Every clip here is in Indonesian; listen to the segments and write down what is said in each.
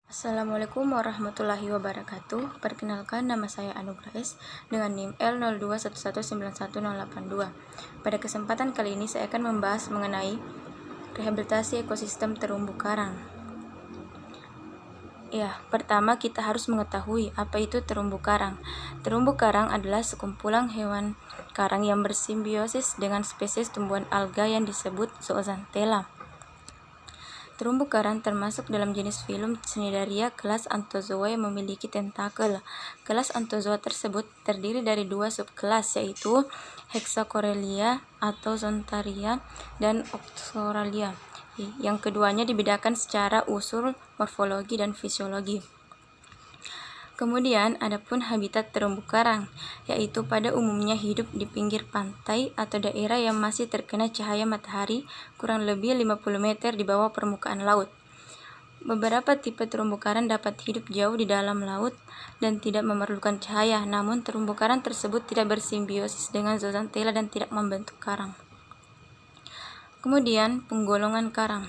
Assalamualaikum warahmatullahi wabarakatuh. Perkenalkan, nama saya Anugrah S dengan NIM L0211911082. Pada kesempatan kali ini saya akan membahas mengenai rehabilitasi ekosistem terumbu karang. Pertama kita harus mengetahui apa itu terumbu karang. Terumbu karang adalah sekumpulan hewan karang yang bersimbiosis dengan spesies tumbuhan alga yang disebut zooxanthellae. Terumbu karang termasuk dalam jenis filum Cnidaria kelas Anthozoa yang memiliki tentakel. Kelas Anthozoa tersebut terdiri dari dua subkelas, yaitu Hexacorallia atau Zontaria dan Oxoralia. Yang keduanya dibedakan secara unsur morfologi dan fisiologi. Kemudian, adapun habitat terumbu karang, yaitu pada umumnya hidup di pinggir pantai atau daerah yang masih terkena cahaya matahari kurang lebih 50 meter di bawah permukaan laut. Beberapa tipe terumbu karang dapat hidup jauh di dalam laut dan tidak memerlukan cahaya, namun terumbu karang tersebut tidak bersimbiosis dengan zooxanthellae dan tidak membentuk karang. Kemudian, penggolongan karang.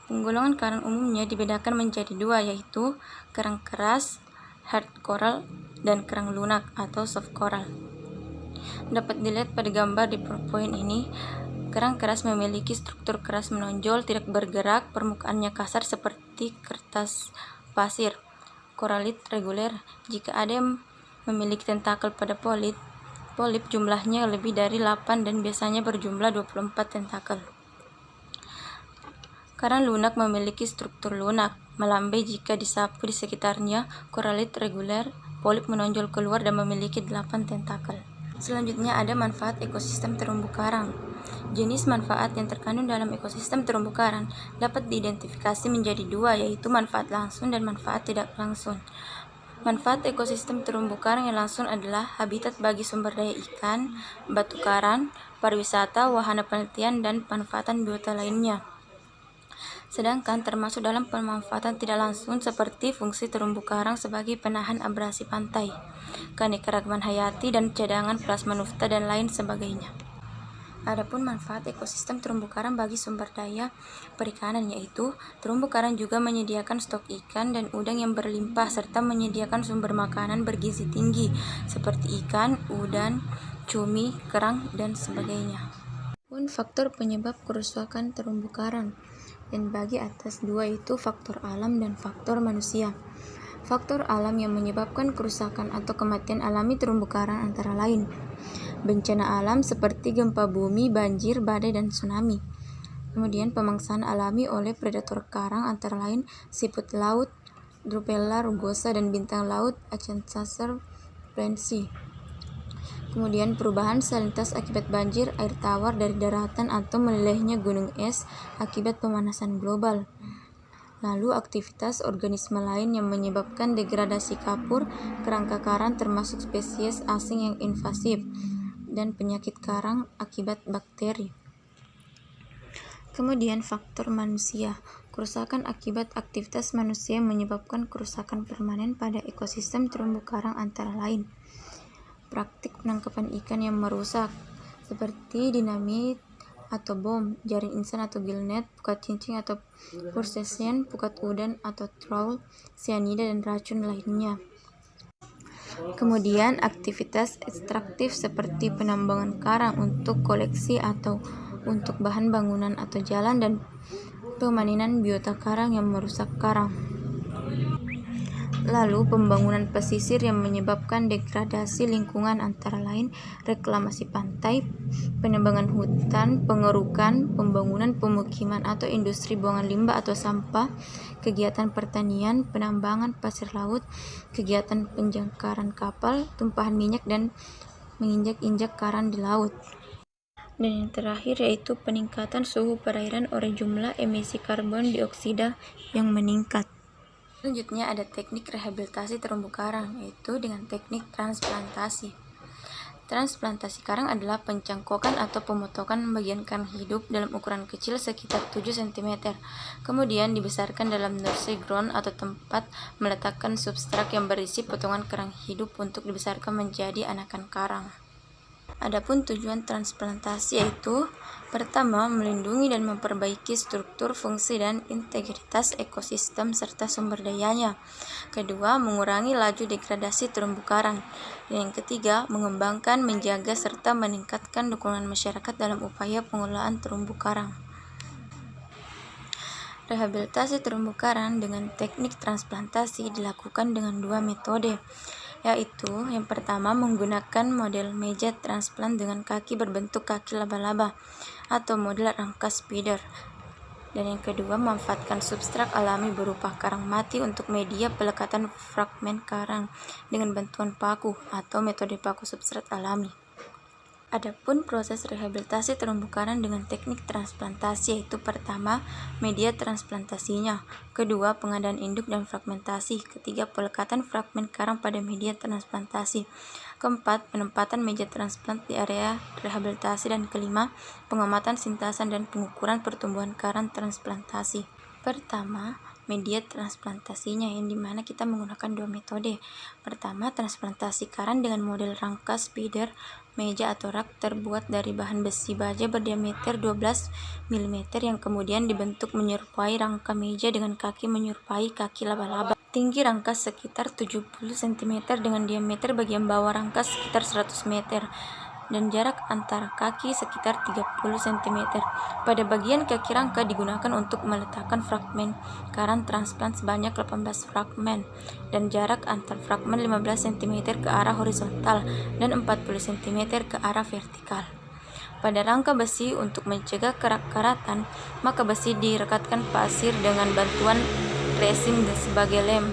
Penggolongan karang umumnya dibedakan menjadi dua, yaitu karang keras, hard coral, dan karang lunak atau soft coral. Dapat dilihat pada gambar di PowerPoint ini, karang keras memiliki struktur keras menonjol, tidak bergerak, permukaannya kasar seperti kertas pasir. Koralit reguler, jika ada yang memiliki tentakel pada polip jumlahnya lebih dari 8 dan biasanya berjumlah 24 tentakel. Karang lunak memiliki struktur lunak, melambai jika disapu di sekitarnya. Koralit reguler, polip menonjol keluar dan memiliki 8 tentakel. Selanjutnya ada manfaat ekosistem terumbu karang. Jenis manfaat yang terkandung dalam ekosistem terumbu karang dapat diidentifikasi menjadi dua, yaitu manfaat langsung dan manfaat tidak langsung. Manfaat ekosistem terumbu karang yang langsung adalah habitat bagi sumber daya ikan, batu karang, pariwisata, wahana penelitian, dan pemanfaatan biota lainnya. Sedangkan termasuk dalam pemanfaatan tidak langsung seperti fungsi terumbu karang sebagai penahan abrasi pantai, keanekaragaman hayati dan cadangan plasma nafta dan lain sebagainya. Adapun manfaat ekosistem terumbu karang bagi sumber daya perikanan, yaitu terumbu karang juga menyediakan stok ikan dan udang yang berlimpah serta menyediakan sumber makanan bergizi tinggi seperti ikan, udang, cumi, kerang, dan sebagainya. Pun faktor penyebab kerusakan terumbu karang dan bagi atas dua, itu faktor alam dan faktor manusia. Faktor alam yang menyebabkan kerusakan atau kematian alami terumbu karang antara lain bencana alam seperti gempa bumi, banjir, badai, dan tsunami. Kemudian pemangsaan alami oleh predator karang antara lain siput laut, Drupella rugosa, dan bintang laut Acanthacer prensi. Kemudian perubahan salinitas akibat banjir, air tawar dari daratan, atau melelehnya gunung es akibat pemanasan global. Lalu aktivitas organisme lain yang menyebabkan degradasi kapur, kerangka karang termasuk spesies asing yang invasif, dan penyakit karang akibat bakteri. Kemudian faktor manusia. Kerusakan akibat aktivitas manusia yang menyebabkan kerusakan permanen pada ekosistem terumbu karang antara lain praktik penangkapan ikan yang merusak seperti dinamit atau bom, jaring insan atau gillnet, pukat cincin atau crustacean, pukat udang atau trawl, sianida, dan racun lainnya. Kemudian aktivitas ekstraktif seperti penambangan karang untuk koleksi atau untuk bahan bangunan atau jalan, dan pemanenan biota karang yang merusak karang. Lalu pembangunan pesisir yang menyebabkan degradasi lingkungan antara lain reklamasi pantai, penebangan hutan, pengerukan, pembangunan pemukiman atau industri buangan limbah atau sampah, kegiatan pertanian, penambangan pasir laut, kegiatan penjangkaran kapal, tumpahan minyak, dan menginjak-injak karang di laut. Dan yang terakhir yaitu peningkatan suhu perairan oleh jumlah emisi karbon dioksida yang meningkat. Selanjutnya ada teknik rehabilitasi terumbu karang, yaitu dengan teknik transplantasi. Transplantasi karang adalah pencangkokan atau pemotongan bagian karang hidup dalam ukuran kecil sekitar 7 cm, kemudian dibesarkan dalam nursery ground atau tempat meletakkan substrat yang berisi potongan karang hidup untuk dibesarkan menjadi anakan karang. Adapun tujuan transplantasi yaitu pertama, melindungi dan memperbaiki struktur, fungsi, dan integritas ekosistem serta sumber dayanya. Kedua, mengurangi laju degradasi terumbu karang. Dan yang ketiga, mengembangkan, menjaga, serta meningkatkan dukungan masyarakat dalam upaya pengelolaan terumbu karang. Rehabilitasi terumbu karang dengan teknik transplantasi dilakukan dengan dua metode, yaitu yang pertama menggunakan model meja transplant dengan kaki berbentuk kaki laba-laba atau model rangka spider, dan yang kedua memanfaatkan substrat alami berupa karang mati untuk media pelekatan fragmen karang dengan bantuan paku atau metode paku substrat alami. Adapun proses rehabilitasi terumbu karang dengan teknik transplantasi yaitu pertama, media transplantasinya, kedua, pengadaan induk dan fragmentasi, ketiga, pelekatan fragmen karang pada media transplantasi, keempat, penempatan meja transplant di area rehabilitasi, dan kelima, pengamatan sintasan dan pengukuran pertumbuhan karang transplantasi. Pertama, media transplantasinya yang dimana kita menggunakan dua metode. Pertama, transplantasi karang dengan model rangka spider, meja atau rak terbuat dari bahan besi baja berdiameter 12 mm yang kemudian dibentuk menyerupai rangka meja dengan kaki menyerupai kaki laba-laba. Tinggi rangka sekitar 70 cm dengan diameter bagian bawah rangka sekitar 100 meter dan jarak antara kaki sekitar 30 cm. Pada bagian kaki rangka digunakan untuk meletakkan fragmen karang transplant sebanyak 18 fragmen dan jarak antar fragmen 15 cm ke arah horizontal dan 40 cm ke arah vertikal. Pada rangka besi untuk mencegah kerak-karatan, maka besi direkatkan pasir dengan bantuan resin sebagai lem.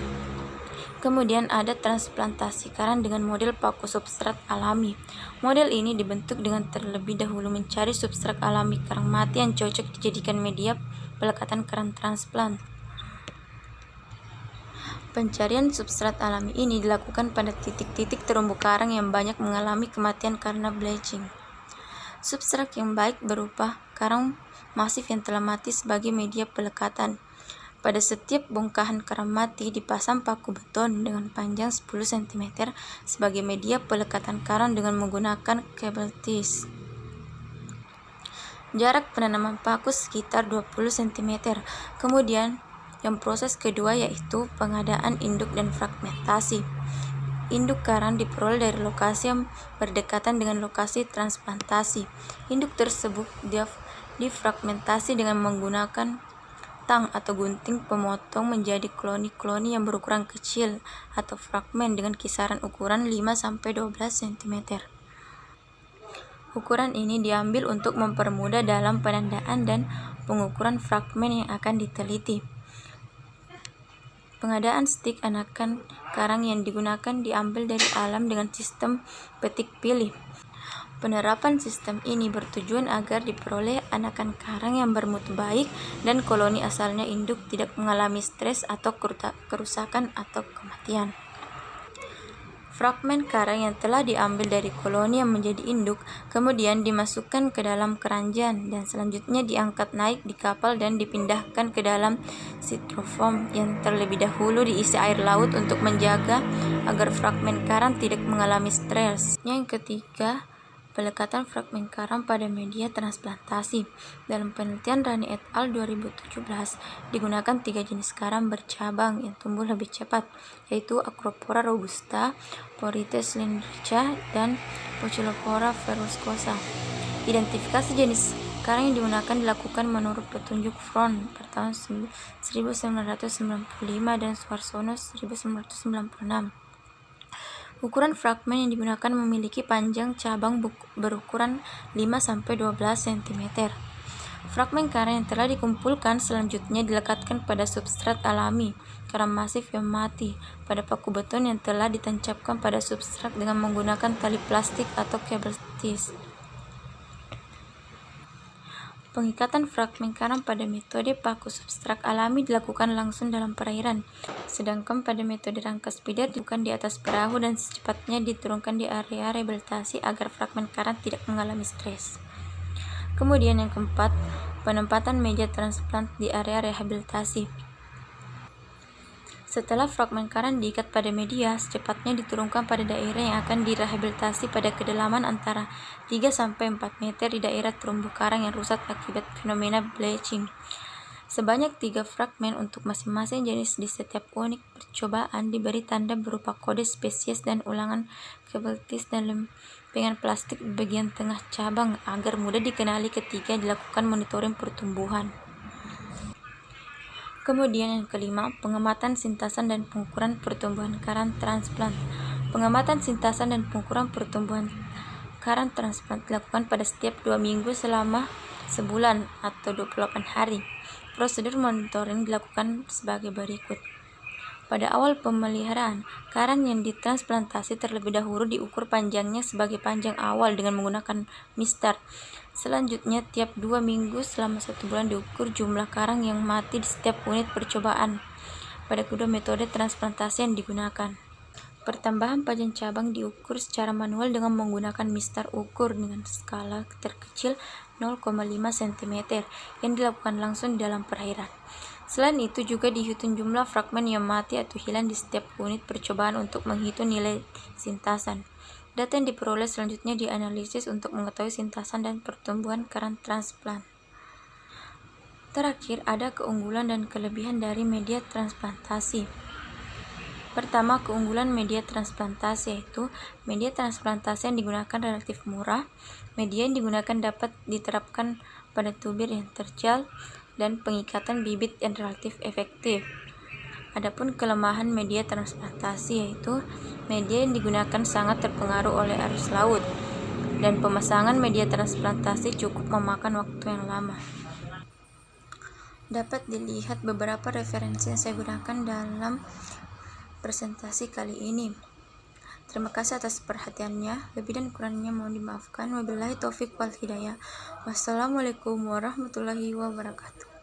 Kemudian ada transplantasi karang dengan model paku substrat alami. Model ini dibentuk dengan terlebih dahulu mencari substrat alami karang mati yang cocok dijadikan media pelekatan karang transplant. Pencarian substrat alami ini dilakukan pada titik-titik terumbu karang yang banyak mengalami kematian karena bleaching. Substrat yang baik berupa karang masif yang telah mati sebagai media pelekatan. Pada setiap bongkahan karang mati dipasang paku beton dengan panjang 10 cm sebagai media pelekatan karang dengan menggunakan kabel tis. Jarak penanaman paku sekitar 20 cm. Kemudian yang proses kedua yaitu pengadaan induk dan fragmentasi. Induk karang diperoleh dari lokasi yang berdekatan dengan lokasi transplantasi. Induk tersebut difragmentasi dengan menggunakan tang atau gunting pemotong menjadi kloni-kloni yang berukuran kecil atau fragmen dengan kisaran ukuran 5-12 cm. Ukuran ini diambil untuk mempermudah dalam penandaan dan pengukuran fragmen yang akan diteliti. Pengadaan stik anakan karang yang digunakan diambil dari alam dengan sistem petik pilih. Penerapan sistem ini bertujuan agar diperoleh anakan karang yang bermutu baik dan koloni asalnya induk tidak mengalami stres atau kerusakan atau kematian. Fragmen karang yang telah diambil dari koloni yang menjadi induk kemudian dimasukkan ke dalam keranjang dan selanjutnya diangkat naik di kapal dan dipindahkan ke dalam styrofoam yang terlebih dahulu diisi air laut untuk menjaga agar fragmen karang tidak mengalami stres. Yang ketiga, pelekatan fragmen karang pada media transplantasi. Dalam penelitian Rani et al. 2017, digunakan 3 jenis karang bercabang yang tumbuh lebih cepat, yaitu Acropora robusta, Porites lindrica, dan Poecilophora verrucosa. Identifikasi jenis karang yang digunakan dilakukan menurut petunjuk Front per tahun 1995 dan Swarsono 1996. Ukuran fragmen yang digunakan memiliki panjang cabang berukuran 5-12 cm. Fragmen karang yang telah dikumpulkan selanjutnya dilekatkan pada substrat alami, karang masif yang mati, pada paku beton yang telah ditancapkan pada substrat dengan menggunakan tali plastik atau kabel tis. Pengikatan fragmen karang pada metode paku substrat alami dilakukan langsung dalam perairan, sedangkan pada metode rangka spider dilakukan di atas perahu dan secepatnya diturunkan di area rehabilitasi agar fragmen karang tidak mengalami stres. Kemudian yang keempat, penempatan meja transplant di area rehabilitasi. Setelah fragmen karang diikat pada media, secepatnya diturunkan pada daerah yang akan direhabilitasi pada kedalaman antara 3-4 meter di daerah terumbu karang yang rusak akibat fenomena bleaching. Sebanyak 3 fragmen untuk masing-masing jenis di setiap unit percobaan diberi tanda berupa kode spesies dan ulangan kabeltis dan lempengan plastik di bagian tengah cabang agar mudah dikenali ketika dilakukan monitoring pertumbuhan. Kemudian yang kelima, pengamatan sintasan dan pengukuran pertumbuhan karang transplant. Pengamatan sintasan dan pengukuran pertumbuhan karang transplant dilakukan pada setiap 2 minggu selama sebulan atau 28 hari. Prosedur monitoring dilakukan sebagai berikut. Pada awal pemeliharaan, karang yang ditransplantasi terlebih dahulu diukur panjangnya sebagai panjang awal dengan menggunakan mistar. Selanjutnya, tiap 2 minggu selama 1 bulan diukur jumlah karang yang mati di setiap unit percobaan. Pada kedua metode transplantasi yang digunakan, pertambahan panjang cabang diukur secara manual dengan menggunakan mistar ukur dengan skala terkecil 0,5 cm yang dilakukan langsung di dalam perairan. Selain itu juga dihitung jumlah fragmen yang mati atau hilang di setiap unit percobaan untuk menghitung nilai sintasan. Data yang diperoleh selanjutnya dianalisis untuk mengetahui sintasan dan pertumbuhan karang transplant. Terakhir, ada keunggulan dan kelebihan dari media transplantasi. Pertama, keunggulan media transplantasi yaitu media transplantasi yang digunakan relatif murah. Media yang digunakan dapat diterapkan pada tubir yang terjal dan pengikatan bibit yang relatif efektif. Adapun kelemahan media transplantasi yaitu media yang digunakan sangat terpengaruh oleh arus laut dan pemasangan media transplantasi cukup memakan waktu yang lama. Dapat dilihat beberapa referensi yang saya gunakan dalam presentasi kali ini. Terima kasih atas perhatiannya. Lebih dan kurangnya mohon dimaafkan. Wabillahi taufiq wal hidayah. Wassalamualaikum warahmatullahi wabarakatuh.